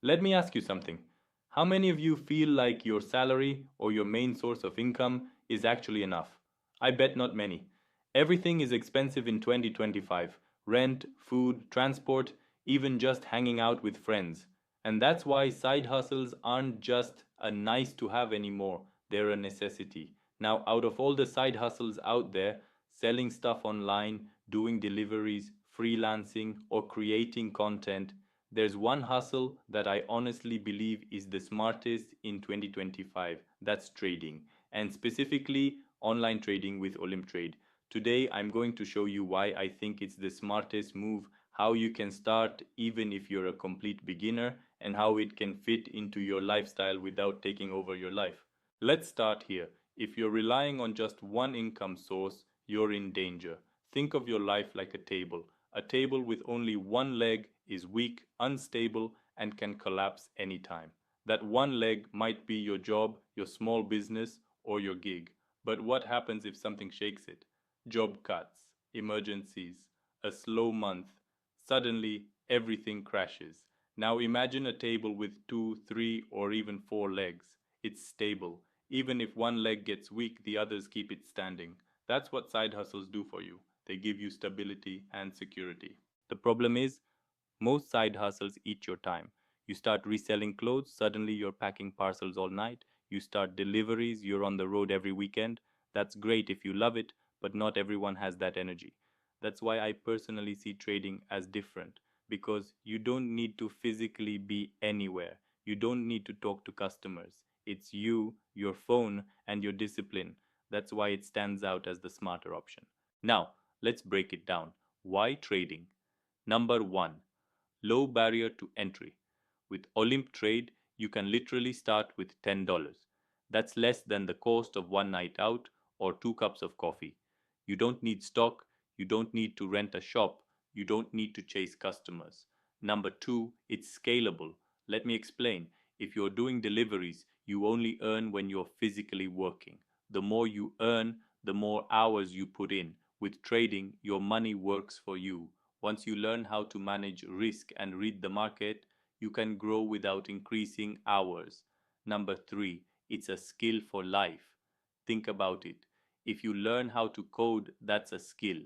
Let me ask you something. How many of you feel like your salary or your main source of income is actually enough? I bet not many. Everything is expensive in 2025: rent, food, transport, even just hanging out with friends. And that's why side hustles aren't just a nice to have anymore, they're a necessity. Now, out of all the side hustles out there, selling stuff online, doing deliveries, freelancing, or creating content, there's one hustle that I honestly believe is the smartest in 2025. That's trading, and specifically online trading with Olymp Trade. Today, I'm going to show you why I think it's the smartest move, how you can start even if you're a complete beginner, and how it can fit into your lifestyle without taking over your life. Let's start here. If you're relying on just one income source, you're in danger. Think of your life like a table. A table with only one leg is weak, unstable, and can collapse anytime. That one leg might be your job, your small business, or your gig. But what happens if something shakes it? Job cuts, emergencies, a slow month. Suddenly, everything crashes. Now imagine a table with two, three, or even four legs. It's stable. Even if one leg gets weak, the others keep it standing. That's what side hustles do for you. They give you stability and security. The problem is, most side hustles eat your time. You start reselling clothes, suddenly you're packing parcels all night. You start deliveries, you're on the road every weekend. That's great if you love it, but not everyone has that energy. That's why I personally see trading as different, because you don't need to physically be anywhere. You don't need to talk to customers. It's you, your phone, and your discipline. That's why it stands out as the smarter option. Now, let's break it down. Why trading? Number one, low barrier to entry. With Olymp Trade, you can literally start with $10. That's less than the cost of one night out or two cups of coffee. You don't need stock, you don't need to rent a shop, you don't need to chase customers. Number two, it's scalable. Let me explain. If you're doing deliveries, you only earn when you're physically working. The more you earn, the more hours you put in. With trading, your money works for you. Once you learn how to manage risk and read the market, you can grow without increasing hours. Number three, it's a skill for life. Think about it. If you learn how to code, that's a skill.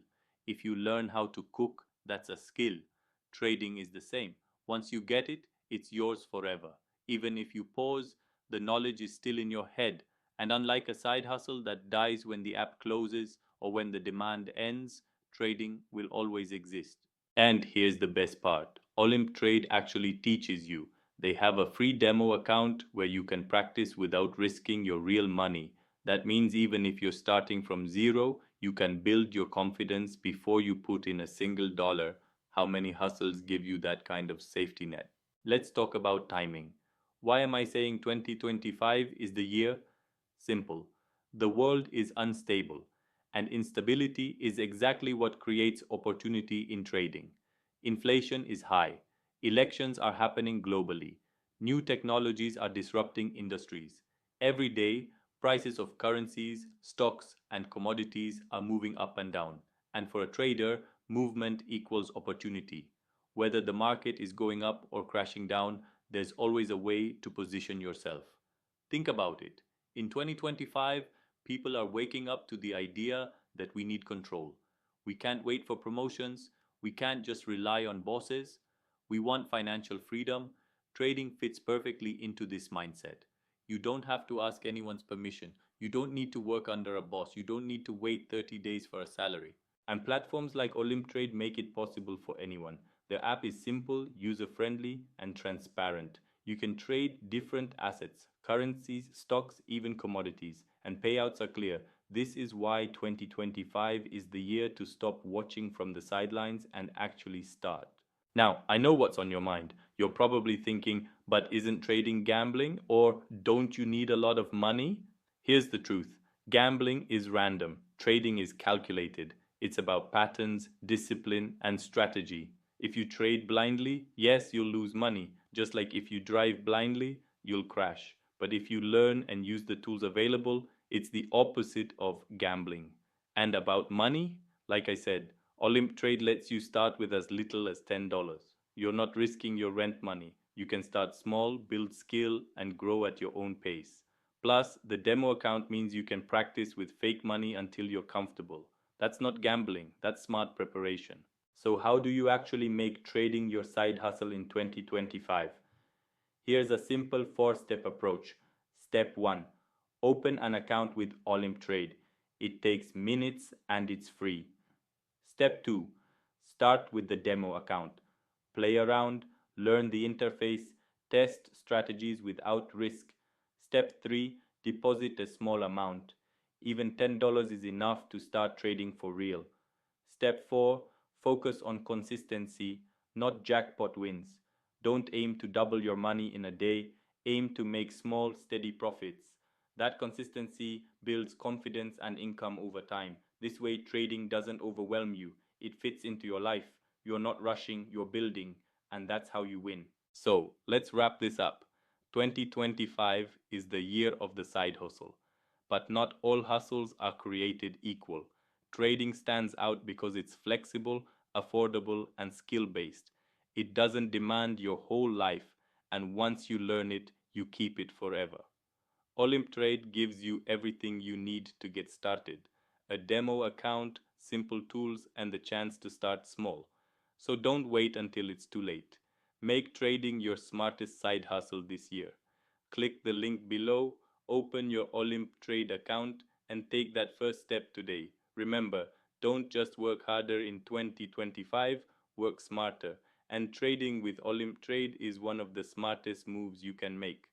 If you learn how to cook, that's a skill. Trading is the same. Once you get it, it's yours forever. Even if you pause, the knowledge is still in your head. And unlike a side hustle that dies when the app closes or when the demand ends, trading will always exist. And here's the best part: Olymp Trade actually teaches you. They have a free demo account where you can practice without risking your real money. That means even if you're starting from zero, you can build your confidence before you put in a single dollar. How many hustles give you that kind of safety net? Let's talk about timing. Why am I saying 2025 is the year? Simple. The world is unstable, and instability is exactly what creates opportunity in trading. Inflation is high. Elections are happening globally. New technologies are disrupting industries. Every day, prices of currencies, stocks, and commodities are moving up and down. And for a trader, movement equals opportunity. Whether the market is going up or crashing down, there's always a way to position yourself. Think about it. In 2025, people are waking up to the idea that we need control. We can't wait for promotions. We can't just rely on bosses. We want financial freedom. Trading fits perfectly into this mindset. You don't have to ask anyone's permission. You don't need to work under a boss. You don't need to wait 30 days for a salary. And platforms like Olymp Trade make it possible for anyone. The app is simple, user friendly, and transparent. You can trade different assets, currencies, stocks, even commodities, and payouts are clear. This is why 2025 is the year to stop watching from the sidelines and actually start. Now, I know what's on your mind. You're probably thinking, but isn't trading gambling? Or don't you need a lot of money? Here's the truth: gambling is random, trading is calculated. It's about patterns, discipline, and strategy. If you trade blindly, yes, you'll lose money, just like if you drive blindly, you'll crash. But if you learn and use the tools available, it's the opposite of gambling. And about money, like I said, Olymp Trade lets you start with as little as $10. You're not risking your rent money, You can start small, build skill, and grow at your own pace. Plus, the demo account means you can practice with fake money until you're comfortable. That's not gambling, that's smart preparation. So, how do you actually make trading your side hustle in 2025? Here's a simple 4 step approach. Step 1: open an account with Olymp Trade. It takes minutes and it's free. Step 2: start with the demo account. Play around, learn the interface, test strategies without risk. Step 3: deposit a small amount. Even $10 is enough to start trading for real. Step 4: focus on consistency, not jackpot wins. Don't aim to double your money in a day, aim to make small, steady profits. That consistency builds confidence and income over time. This way, trading doesn't overwhelm you, it fits into your life. You're not rushing, you're building, and that's how you win. So, let's wrap this up. 2025 is the year of the side hustle. But not all hustles are created equal. Trading stands out because it's flexible, affordable, and skill based. It doesn't demand your whole life, and once you learn it, you keep it forever. Olymp Trade gives you everything you need to get started: a demo account, simple tools, and the chance to start small. So don't wait until it's too late. Make trading your smartest side hustle this year. Click the link below, open your Olymp Trade account, and take that first step today. Remember, don't just work harder in 2025, work smarter. And trading with Olymp Trade is one of the smartest moves you can make.